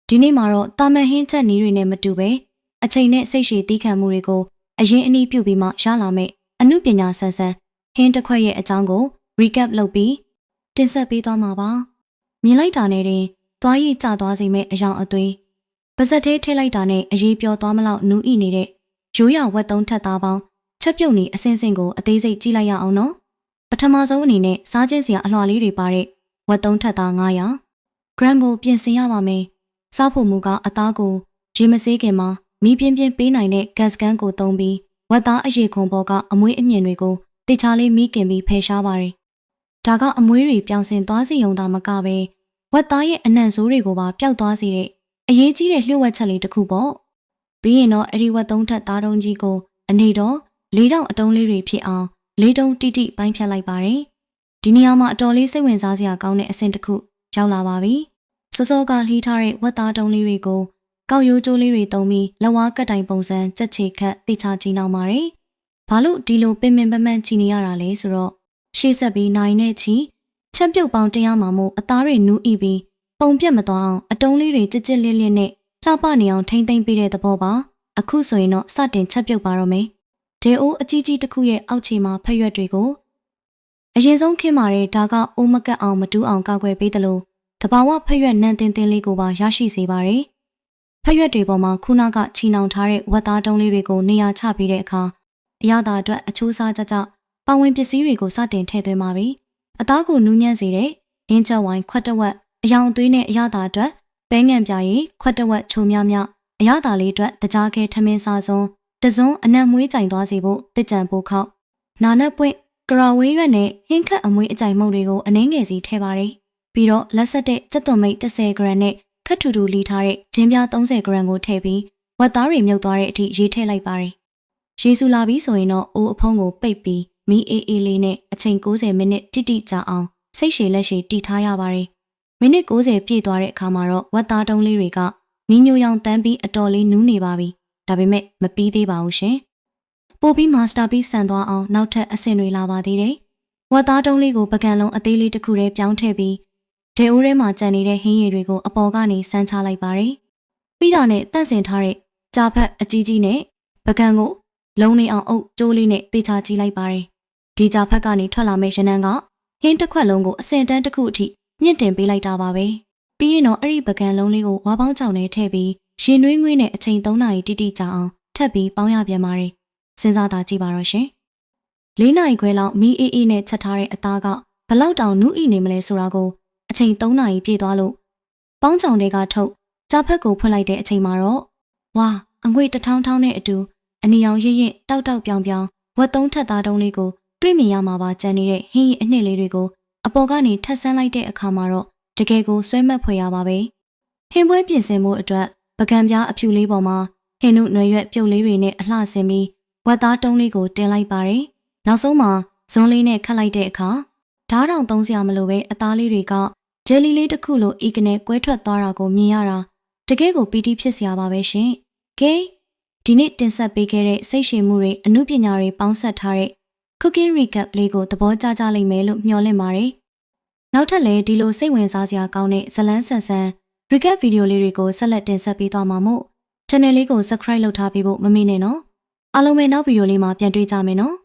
ဒီနေ့မှာတော့တာမန်ဟင်းချက်နည်းတွေနဲ့မတူပဲအချိန်နဲ့စိတ်ရှည်တီးခံမှုတွေကိုအရင်အနည်းပြုပြီးမှရလာမယ့်အမှုပညာဆန်းဆန်းဟင်းတစ်ခွက်ရဲ့အကြောင်းကို recap လုပ်ပြီးတင်ဆက်ပေးသွားမှာပါမြင်လိုက်တာနဲ့တင်သွားရည်ကျသွားစေမယ့်အယောင်အသွေးပါဇက်သေးထည့်လိုက်တာနဲ့အရေးပြောသွားမလောက်နူးဤနေတဲ့ရိုးရဝက်သုံးထက်သားပေါင်းချက်ပြုတ်နေအစင်းစင်းကိုအသေးစိတ်ကြည့်လိုက်ရအောင်နော်ပထမဆုံးအနေနဲ့စားခြင်းစရာအလွှာလေးတွေပါတဲ့ဝက်သုံးထက်သား900 gram ကိုပြင်ဆင်ရပါမယ်စားဖို့မူကအသားကိုရေမဆေးခင်မှာမီးပြင်းပြင်းပေးနိုင်တဲ့ gas gun ကိုသုံးပြီးဝက်သားအရေခွန်ပေါ်ကအမွှေးအမြင့်တွေကိုတေချာလေးမီးကင်ပြီးဖယ်ရှားပါတယ်။ဒါကအမွှေးတွေပြောင်းစင်သွားစီုံသာမကပဲဝက်သားရဲ့အနံ့ဆိုးတွေကိုပါပျောက်သွားစေတဲ့အရေးကြီးတဲ့လျှို့ဝှက်ချက်လေးတစ်ခုပေါ့။ပြီးရင်တော့အဲ့ဒီဝက်သုံးထက်သားတုံးကြီးကိုအနေတော့၄တောင်အတုံးလေးတွေဖြစ်အောင်၄တုံးတိတိပိုင်းဖြတ်လိုက်ပါတယ်။ဒီနေရာမှာအတော်လေးစိတ်ဝင်စားစရာကောင်းတဲ့အဆင့်တစ်ခုရောက်လာပါပြီ။စောစောကလှီးထားတဲ့ဝက်သားတုံးလေးတွေကိုကောက်ရိုးကျိုးလေးတွေတုံးပြီးလက်ဝါးကတ်တိုင်ပုံစံကြက်ချေခတ်တိချကြည့်နောက်ပါတယ်။ဘာလို့ဒီလိုပင်ပင်ပန်းပန်းချီနေရတာလဲဆိုတော့ရှေ့ဆက်ပြီးနိုင်နဲ့ချီချက်ပြုတ်ပေါင်းတရားမှာမို့အသားတွေနူးဤပြီးပုံပြတ်မသွားအောင်အတုံးလေးတွေကြစ်ကြစ်လင်းလင်းနဲ့လှပနေအောင်ထိမ့်သိမ့်ပေးတဲ့သဘောပါ။အခုဆိုရင်တော့စတင်ချက်ပြုတ်ပါတော့မယ်။ဒေအိုးအကြီးကြီးတစ်ခုရဲ့အောက်ခြေမှာဖက်ရွက်တွေကိုအရင်ဆုံးခင်းမာတဲ့ဒါကအိုးမကတ်အောင်မတူးအောင်ကာကွယ်ပေးတယ်လို့တဘာဝဖက်ရွက်နန်းတင်းတင်းလေးကိုပါရရှိစေပါတယ်။ဖက်ရွက်တွေပေါ်မှာခုနကချီနှောင်ထားတဲ့ဝက်သားတုံးလေးတွေကိုနေရာချပြီးတဲ့အခါအရသာအတွက်အချိုးစားကြကြပဝင်ပစ္စည်းတွေကိုစတင်ထည့်သွင်းပါပြီ။အသားကိုနူးညံ့စေတဲ့ရင်းချက်ဝိုင်းခွက်တဝက်အယောင်သွေးနဲ့အရသာအတွက်ပဲငံပြာရည်ခွက်တဝက်ချိုများများအရသာလေးအတွက်တကြားခဲထမင်းစားစွန်းတစွန်းအနံ့မွေးကြိုင်သွားစေဖို့တစ်ကြံပိုးခောက်နာနက်ပွင့်ကရာဝေးရွက်နဲ့ဟင်းခတ်အမွေးအကြိုင်မုတ်တွေကိုအနှင်းငယ်စီထည့်ပါတယ်။ပြီးတော့လက်ဆက်တဲ့ကြက်သွန်မိတ်10 gram နဲ့ခက်ထူထူလီထားတဲ့ဂျင်းပြား30 gram ကိုထည့်ပြီးဝက်သားတွေမြုပ်သွားတဲ့အထိရေးထည့်လိုက်ပါတယ်။ရေစူလာပြီးဆိုရင်တော့အိုးအဖုံးကိုပိတ်ပြီးမီးအေးအေးလေးနဲ့အချိန်60မိနစ်တိတိကြာအောင်စိတ်ရှည်လက်ရှည်တီထားရပါတယ်။မိနစ်60ပြည့်သွားတဲ့အခါမှာတော့ဝက်သားတုံးလေးတွေကမီးညိုရောင်တန်းပြီးအတော်လေးနူးနေပါပြီ။ဒါပေမဲ့မပြီးသေးပါဘူးရှင်။ပို့ပြီးမာစတာပြီးဆန်သွားအောင်နောက်ထပ်အဆင့်တွေလာပါသေးတယ်။ဝက်သားတုံးလေးကိုပကံလုံးအသေးလေးတစ်ခုတည်းပြောင်းထည့်ပြီးဒေအိုးထဲမှာကြံနေတဲ့ဟင်းရည်တွေကိုအပေါ်ကနေစမ်းချလိုက်ပါတယ်။ပြီးတာနဲ့တန့်စင်ထားတဲ့ကြာဖက်အကြီးကြီးနဲ့ပကံကိုလုံးနေအောင်အုပ်ကျိုးလေးနဲ့တေချာကြည့်လိုက်ပါတယ်။ဒီကြာဖက်ကနေထွက်လာမယ့်ရနံကဟင်းတစ်ခွက်လုံးကိုအစင်တန်းတစ်ခုအထိမြင့်တင်ပေးလိုက်တာပါပဲ။ပြီးရင်တော့အဲ့ဒီပကံလုံးလေးကိုဝါပေါင်းချောင်နဲ့ထည့်ပြီးရင်နှွေးငွေးနဲ့အချိန်3နာရီတိတိကြာအောင်ထပ်ပြီးပေါင်းရပြန်ပါတယ်။စဉ်းစားသာကြည့်ပါတော့ရှင်။4နာရီခွဲလောက်မီးအေးအေးနဲ့ချက်ထားတဲ့အသားကဘလောက်တောင်နူးဤနေမလဲဆိုတာကိုအချိန်3နာရီပြည့်သွားလို့ပေါင်းချောင်တွေကထုတ်ကြာဖက်ကိုဖွင့်လိုက်တဲ့အချိန်မှာတော့ဝါအငွေ့တထောင်းထောင်းနဲ့အတူအနီရောင်ရင့်ရင့်တောက်တောက်ပြောင်ပြောင်ဝက်သုံးထက်သားတုံးလေးကိုတွေ့မြင်ရမှာပါကြံနေတဲ့ဟင်းရည်အနှစ်လေးတွေကိုအပေါ်ကနေထပ်ဆန်းလိုက်တဲ့အခါမှာတော့တကယ်ကိုဆွဲမက်ဖွယ်ရပါပဲဟင်းပွဲပြင်ဆင်မှုအတွက်ပကံပြားအဖြူလေးပေါ်မှာဟင်းနုနွယ်ရွက်ပြုတ်လေးတွေနဲ့အလှဆင်ပြီးဝက်သားတုံးလေးကိုတင်လိုက်ပါတယ်နောက်ဆုံးမှာဇွန်းလေးနဲ့ခတ်လိုက်တဲ့အခါဓားတောင်သုံးစရာမလိုပဲအသားလေးတွေကဂျယ်လီလေးတစ်ခုလိုဤကနေကွဲထွက်သွားတာကိုမြင်ရတာတကယ်ကိုပီတိဖြစ်စရာပါပဲရှင်ကဲဒီနေ့တင်ဆက်ပေးခဲ့တဲ့စိတ်ရှည်မှုတွေအမှုပညာတွေပေါင်းစပ်ထားတဲ့ Cooking Recap လေးကိုသဘောကျကြလိမ့်မယ်လို့မျှော်လင့်ပါတယ်နောက်ထပ်လည်းဒီလိုစိတ်ဝင်စားစရာကောင်းတဲ့ဇလန်းဆန်ဆန် Recap ဗီဒီယိုလေးတွေကိုဆက်လက်တင်ဆက်ပေးသွားမှာမို့ Channel လေးကို Subscribe လုပ်ထားပေးဖို့မမေ့နဲ့နော်အားလုံးပဲနောက်ဗီဒီယိုလေးမှာပြန်တွေ့ကြမယ်နော်